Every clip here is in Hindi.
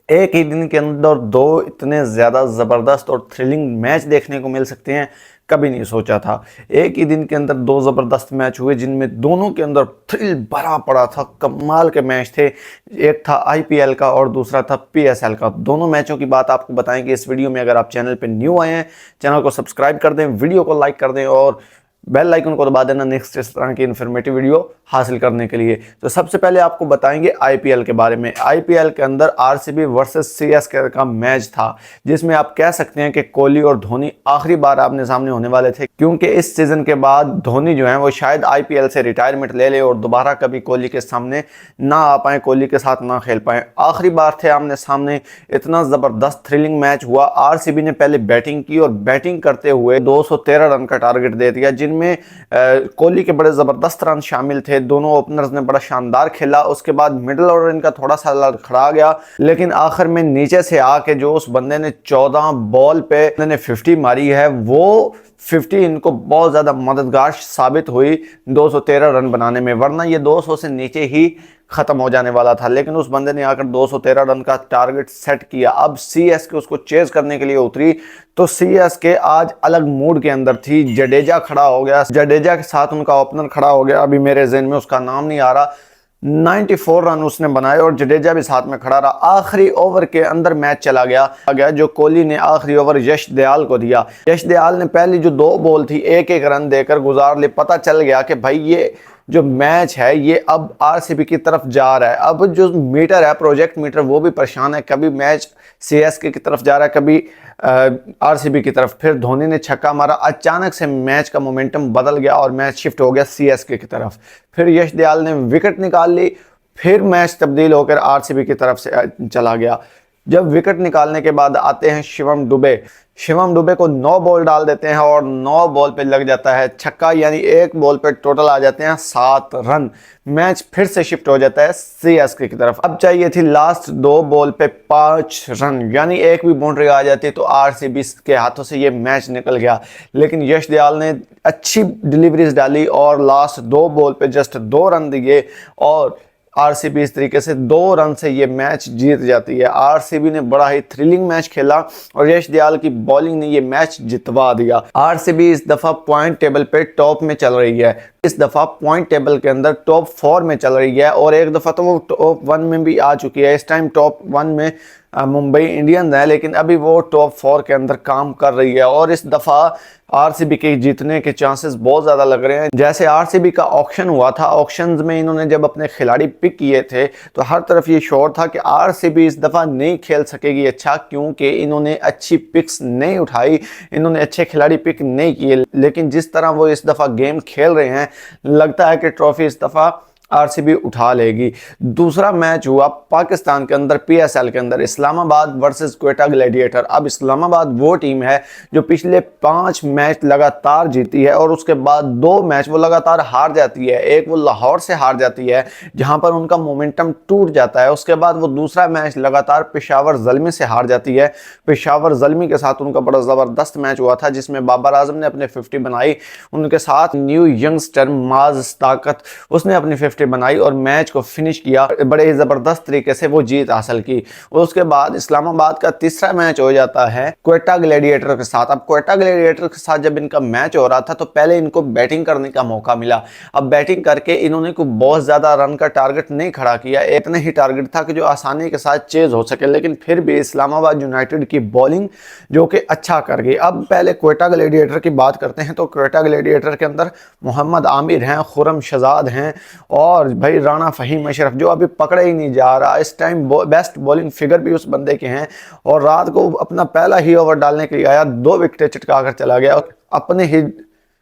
एक ही दिन के अंदर दो इतने ज़्यादा ज़बरदस्त और थ्रिलिंग मैच देखने को मिल सकते हैं, कभी नहीं सोचा था। एक ही दिन के अंदर दो ज़बरदस्त मैच हुए जिनमें दोनों के अंदर थ्रिल भरा पड़ा था, कमाल के मैच थे। एक था आईपीएल का और दूसरा था पीएसएल का। दोनों मैचों की बात आपको बताएंगे इस वीडियो में। अगर आप चैनल पर न्यू आए हैं, चैनल को सब्सक्राइब कर दें, वीडियो को लाइक कर दें और बेल आइकन को दबा देना नेक्स्ट इस तरह की इन्फॉर्मेटिव वीडियो हासिल करने के लिए। तो सबसे पहले आपको बताएंगे आईपीएल के बारे में। आईपीएल के अंदर आरसीबी वर्सेस सीएसके का मैच था, जिसमें आप कह सकते हैं कि कोहली और धोनी आखिरी बार आमने सामने होने वाले थे, क्योंकि इस सीजन के बाद धोनी जो है वो शायद आईपीएल से रिटायरमेंट ले ले और दोबारा कभी कोहली के सामने ना आ पाए, कोहली के साथ ना खेल पाए। आखिरी बार थे आमने सामने। इतना जबरदस्त थ्रिलिंग मैच हुआ। आरसीबी ने पहले बैटिंग की और बैटिंग करते हुए 213 रन का टारगेट दे दिया, जिनमें कोहली के बड़े जबरदस्त रन शामिल थे। दोनों ओपनर्स ने बड़ा शानदार खेला। उसके बाद मिडिल ऑर्डर इनका थोड़ा सा लड़खड़ा गया, लेकिन आखिर में नीचे से आके जो उस बंदे ने 14 बॉल पे 50 मारी है, वो 50 इनको बहुत ज्यादा मददगार साबित हुई 213 रन बनाने में, वरना ये 200 से नीचे ही खत्म हो जाने वाला था। लेकिन उस बंदे ने आकर 213 रन का टारगेट सेट किया। अब सीएसके उसको चेज करने के लिए उतरी, तो सीएसके आज अलग मूड के अंदर थी। जडेजा खड़ा हो गया, जडेजा के साथ उनका ओपनर खड़ा हो गया, अभी मेरे ज़हन में उसका नाम नहीं आ रहा। 94 रन उसने बनाए और जडेजा भी साथ में खड़ा रहा। आखिरी ओवर के अंदर मैच चला गया जो कोहली ने आखिरी ओवर यश दयाल को दिया। यश दयाल ने पहली जो 2 बॉल थी 1-1 रन देकर गुजार ली। पता चल गया कि भाई ये जो मैच है ये अब आरसीबी की तरफ जा रहा है। अब जो मीटर है, प्रोजेक्ट मीटर, वो भी परेशान है। कभी मैच सीएसके की तरफ जा रहा है, कभी आरसीबी की तरफ। फिर धोनी ने छक्का मारा, अचानक से मैच का मोमेंटम बदल गया और मैच शिफ्ट हो गया सीएसके की तरफ। फिर यश दयाल ने विकेट निकाल ली, फिर मैच तब्दील होकर आरसीबी की तरफ से चला गया। जब विकेट निकालने के बाद आते हैं शिवम दुबे। शिवम दुबे को 9 बॉल डाल देते हैं और 9 बॉल पे लग जाता है छक्का, यानी एक बॉल पे टोटल आ जाते हैं 7 रन। मैच फिर से शिफ्ट हो जाता है सीएसके की तरफ। अब चाहिए थी लास्ट 2 बॉल पे 5 रन, यानी एक भी बाउंड्री आ जाती तो आरसीबी के हाथों से ये मैच निकल गया। लेकिन यश दयाल ने अच्छी डिलीवरीज डाली और लास्ट 2 बॉल पे जस्ट 2 रन दिए और आरसीबी इस तरीके से 2 रन से ये मैच जीत जाती है। आरसीबी ने बड़ा ही थ्रिलिंग मैच खेला और यश दयाल की बॉलिंग ने ये मैच जितवा दिया। आरसीबी इस दफा पॉइंट टेबल पे टॉप में चल रही है। इस दफा पॉइंट टेबल के अंदर टॉप 4 में चल रही है और एक दफा तो वो टॉप 1 में भी आ चुकी है। इस टाइम टॉप 1 में मुंबई इंडियंस है, लेकिन अभी वो टॉप 4 के अंदर काम कर रही है और इस दफा आरसीबी के जीतने के चांसेस बहुत ज़्यादा लग रहे हैं। जैसे आरसीबी का ऑक्शन हुआ था, ऑक्शंस में इन्होंने जब अपने खिलाड़ी पिक किए थे तो हर तरफ ये शोर था कि आरसीबी इस दफ़ा नहीं खेल सकेगी अच्छा, क्योंकि इन्होंने अच्छी पिक्स नहीं उठाई, इन्होंने अच्छे खिलाड़ी पिक नहीं किए। लेकिन जिस तरह वो इस दफ़ा गेम खेल रहे हैं, लगता है कि ट्रॉफी इस दफ़ा आरसीबी उठा लेगी। दूसरा मैच हुआ पाकिस्तान के अंदर पीएसएल के अंदर, इस्लामाबाद वर्सेस क्वेटा ग्लैडिएटर। अब इस्लामाबाद वो टीम है जो पिछले 5 मैच लगातार जीती है और उसके बाद 2 मैच वो लगातार हार जाती है। एक वो लाहौर से हार जाती है जहां पर उनका मोमेंटम टूट जाता है। उसके बाद वो दूसरा मैच लगातार पेशावर ज़ल्मी से हार जाती है। पेशावर ज़ल्मी के साथ उनका बड़ा ज़बरदस्त मैच हुआ था जिसमें बाबर आजम ने अपने 50 बनाई। उनके साथ न्यू यंगस्टर माज ताकत, उसने अपनी 50 बनाई और मैच को फिनिश किया। बड़े ही जबरदस्त तरीके से वो जीत हासिल की। उसके बाद इस्लामाबाद का तीसरा मैच हो जाता है क्वेटा ग्लैडिएटर के साथ। अब क्वेटा ग्लैडिएटर के साथ जब इनका मैच हो रहा था तो पहले इनको बैटिंग करने का मौका मिला। अब बैटिंग करके इन्होंने को बहुत ज्यादा रन का टारगेट नहीं खड़ा किया, इतना ही टारगेट था कि जो आसानी के साथ चेज हो सके, लेकिन फिर भी इस्लामाबाद यूनाइटेड की बॉलिंग जो कि अच्छा कर गई। अब पहले क्वेटा ग्लैडिएटर की बात करते हैं तो क्वेटा ग्लैडिएटर के अंदर मोहम्मद आमिर हैं, खुरम शहजाद हैं और भाई राणा फहीम अशरफ जो अभी पकड़े ही नहीं जा रहा। इस टाइम बेस्ट बॉलिंग फिगर भी उस बंदे के हैं और रात को अपना पहला ही ओवर डालने के लिए आया, 2 विकेटें चटका कर चला गया और अपने ही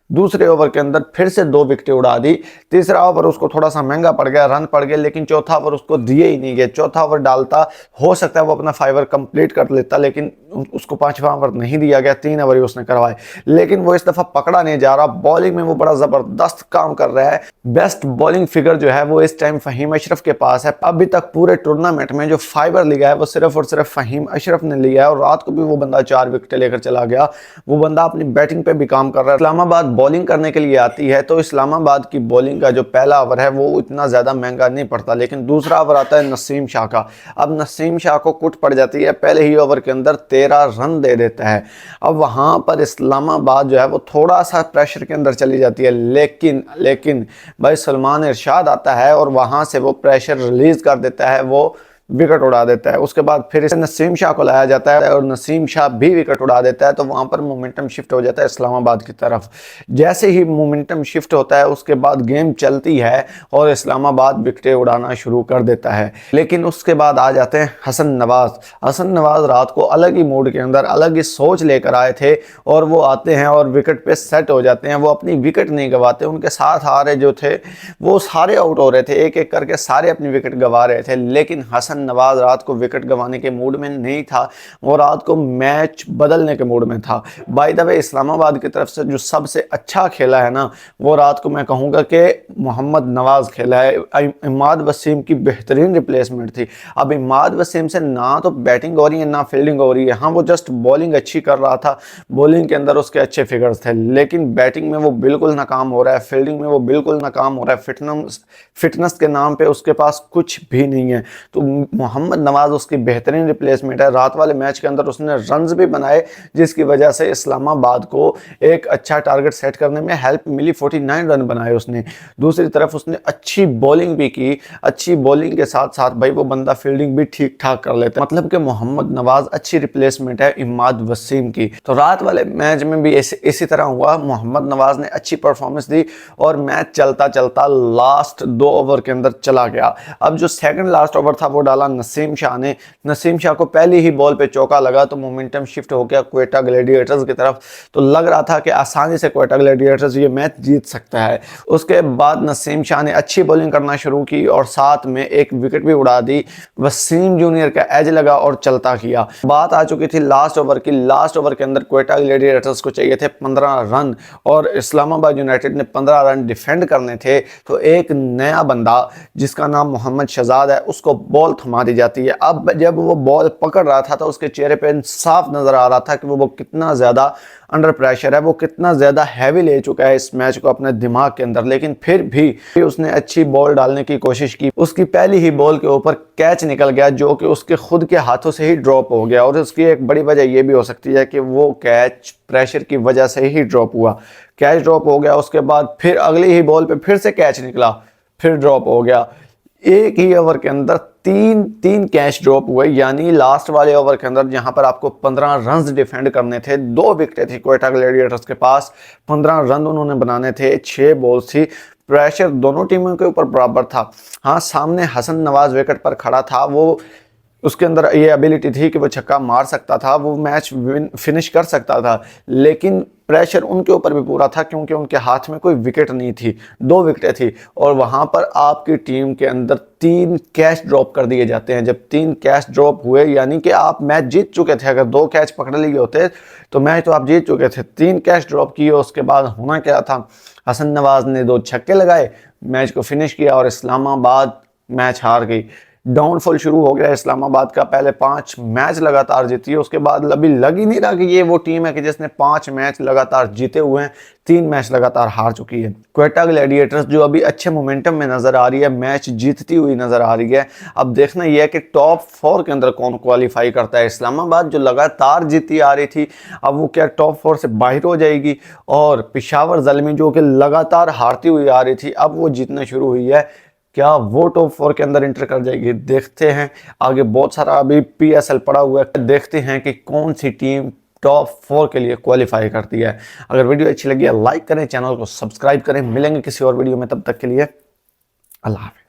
दूसरे ओवर के अंदर फिर से 2 विकेटें उड़ा दी। तीसरा ओवर उसको थोड़ा सा महंगा पड़ गया, रन पड़ गए, लेकिन चौथा ओवर उसको दिए ही नहीं गए। चौथा ओवर डालता, हो सकता है वो अपना 5 ओवर कंप्लीट कर लेता, लेकिन उसको 5वां ओवर नहीं दिया गया। 3 ओवर ही उसने करवाए, लेकिन वो इस दफा पकड़ा नहीं जा रहा। बॉलिंग में वो बड़ा जबरदस्त काम कर रहा है। बेस्ट बॉलिंग फिगर जो है वो इस टाइम फहीम अशरफ के पास है। अभी तक पूरे टूर्नामेंट में जो 5 ओवर लिया है वो सिर्फ और सिर्फ फहीम अशरफ ने लिया है और रात को भी वो बंदा 4 विकेटें लेकर चला गया। वो बंदा अपनी बैटिंग पे भी काम कर रहा है। इस्लामाबाद बॉलिंग करने के लिए आती है तो इस्लामाबाद की बॉलिंग का जो पहला ओवर है वो इतना ज़्यादा महंगा नहीं पड़ता, लेकिन दूसरा ओवर आता है नसीम शाह का। अब नसीम शाह को कुट पड़ जाती है, पहले ही ओवर के अंदर 13 रन दे देता है। अब वहाँ पर इस्लामाबाद जो है वो थोड़ा सा प्रेशर के अंदर चली जाती है, लेकिन भाई सलमान इरशाद आता है और वहाँ से वो प्रेशर रिलीज़ कर देता है, वो विकेट उड़ा देता है। उसके बाद फिर नसीम शाह को लाया जाता है और नसीम शाह भी विकेट उड़ा देता है, तो वहाँ पर मोमेंटम शिफ्ट हो जाता है इस्लामाबाद की तरफ। जैसे ही मोमेंटम शिफ्ट होता है उसके बाद गेम चलती है और इस्लामाबाद विकेटें उड़ाना शुरू कर देता है। लेकिन उसके बाद आ जाते हैं हसन नवाज। हसन नवाज रात को अलग ही मूड के अंदर अलग ही सोच लेकर आए थे और वो आते हैं और विकेट पे सेट हो जाते हैं। वो अपनी विकेट नहीं गंवाते, उनके साथ आ रहे जो थे वो सारे आउट हो रहे थे, एक एक करके सारे अपनी विकेट गंवा रहे थे, लेकिन हसन नवाज रात को विकेट गंवाने के मूड में नहीं था, वो रात को मैच बदलने के मूड में था। बाय द वे इस्लामाबाद की तरफ से जो सबसे अच्छा खेला है ना, वो रात को मैं कहूँगा कि मोहम्मद नवाज खेला है। इमाद वसीम की बेहतरीन रिप्लेसमेंट थी। अब इमाद वसीम से ना तो बैटिंग हो रही है ना फील्डिंग हो रही है, हाँ वो जस्ट बॉलिंग अच्छी कर रहा था, बॉलिंग के अंदर उसके अच्छे फिगर्स थे, लेकिन बैटिंग में वो बिल्कुल नाकाम हो रहा है, फील्डिंग में वो बिल्कुल नाकाम हो रहा है, फिटनेस के नाम पे उसके पास कुछ भी नहीं है। तो मोहम्मद नवाज उसकी बेहतरीन रिप्लेसमेंट है। रात वाले मैच के अंदर उसने रन्स भी बनाए, जिसकी वजह से इस्लामाबाद को एक अच्छा टारगेट सेट करने में हेल्प मिली। 49 रन बनाए उसने। दूसरी तरफ उसने अच्छी बॉलिंग भी की, अच्छी बॉलिंग के साथ साथ भाई वो बंदा फील्डिंग भी ठीक ठाक कर लेता है, मतलब कि मोहम्मद नवाज अच्छी रिप्लेसमेंट है इमाद वसीम की। तो रात वाले मैच में भी इसी तरह हुआ, मोहम्मद नवाज ने अच्छी परफॉर्मेंस दी और मैच चलता चलता लास्ट 2 ओवर के अंदर चला गया। अब जो सेकंड लास्ट ओवर था वो डाला नसीम शाह ने। नसीम शाह को पहली ही बॉल पे चौका लगा तो मोमेंटम शिफ्ट हो गया क्वेटा ग्लैडिएटर्स की तरफ। तो लग रहा था कि आसानी से क्वेटा ग्लैडिएटर्स ये मैच जीत सकता है। उसके बाद नसीम शाह ने अच्छी बॉलिंग करना शुरू की और साथ में एक विकेट भी उड़ा दी। वसीम जूनियर का एज लगा और चलता किया। बात आ चुकी थी लास्ट ओवर की। लास्ट ओवर के अंदर क्वेटा ग्लैडिएटर्स को चाहिए थे 15 रन और इस्लामाबाद यूनाइटेड ने 15 रन डिफेंड करने थे। तो एक नया बंदा जिसका नाम मोहम्मद शहजाद है उसको बॉल थमा दी जाती है। अब जब वो बॉल पकड़ रहा था तो उसके चेहरे पे साफ नजर आ रहा था कि वो कितना ज़्यादा अंडर प्रेशर है, वो कितना ज़्यादा हैवी ले चुका है इस मैच को अपने दिमाग के अंदर, लेकिन फिर भी उसने अच्छी बॉल डालने की कोशिश की। उसकी पहली ही बॉल के ऊपर कैच निकल गया जो कि उसके खुद के हाथों से ही ड्रॉप हो गया और उसकी एक बड़ी वजह यह भी हो सकती है कि वो कैच प्रेशर की वजह से ही ड्रॉप हुआ। कैच ड्रॉप हो गया, उसके बाद फिर अगली ही बॉल पे फिर से कैच निकला, फिर ड्रॉप हो गया। एक ही ओवर के अंदर तीन कैच ड्रॉप हुए, यानी लास्ट वाले ओवर के अंदर जहां पर आपको 15 रन डिफेंड करने थे, 2 विकेटें थी क्वेटा ग्लैडिएटर्स के पास, 15 रन उन्होंने बनाने थे, 6 बॉल्स थी। प्रेशर दोनों टीमों के ऊपर बराबर था। हाँ, सामने हसन नवाज विकेट पर खड़ा था, वो उसके अंदर ये एबिलिटी थी कि वो छक्का मार सकता था, वो मैच फिनिश कर सकता था, लेकिन प्रेशर उनके ऊपर भी पूरा था क्योंकि उनके हाथ में कोई विकेट नहीं थी, 2 विकेटें थी और वहां पर आपकी टीम के अंदर 3 कैच ड्रॉप कर दिए जाते हैं। जब 3 कैच ड्रॉप हुए यानी कि आप मैच जीत चुके थे। अगर 2 कैच पकड़ लिए होते तो मैच तो आप जीत चुके थे। 3 कैच ड्रॉप किए, उसके बाद होना क्या था, हसन नवाज ने 2 छक्के लगाए, मैच को फिनिश किया और इस्लामाबाद मैच हार गई। डाउनफॉल शुरू हो गया इस्लामाबाद का। पहले 5 मैच लगातार जीती है, उसके बाद अभी लग ही नहीं रहा कि ये वो टीम है कि जिसने 5 मैच लगातार जीते हुए हैं, 3 मैच लगातार हार चुकी है। क्वेटा ग्लैडिएटर्स जो अभी अच्छे मोमेंटम में नजर आ रही है, मैच जीतती हुई नजर आ रही है। अब देखना यह है कि टॉप 4 के अंदर कौन क्वालिफाई करता है। इस्लामाबाद जो लगातार जीती आ रही थी, अब वो क्या टॉप 4 से बाहर हो जाएगी, और पेशावर ज़ल्मी जो कि लगातार हारती हुई आ रही थी, अब वो जीतना शुरू हुई है, क्या वो टॉप 4 के अंदर एंटर कर जाएगी। देखते हैं, आगे बहुत सारा अभी PSL पड़ा हुआ है, देखते हैं कि कौन सी टीम टॉप 4 के लिए क्वालिफाई करती है। अगर वीडियो अच्छी लगी है लाइक करें, चैनल को सब्सक्राइब करें। मिलेंगे किसी और वीडियो में, तब तक के लिए अल्लाह हाफ़िज़।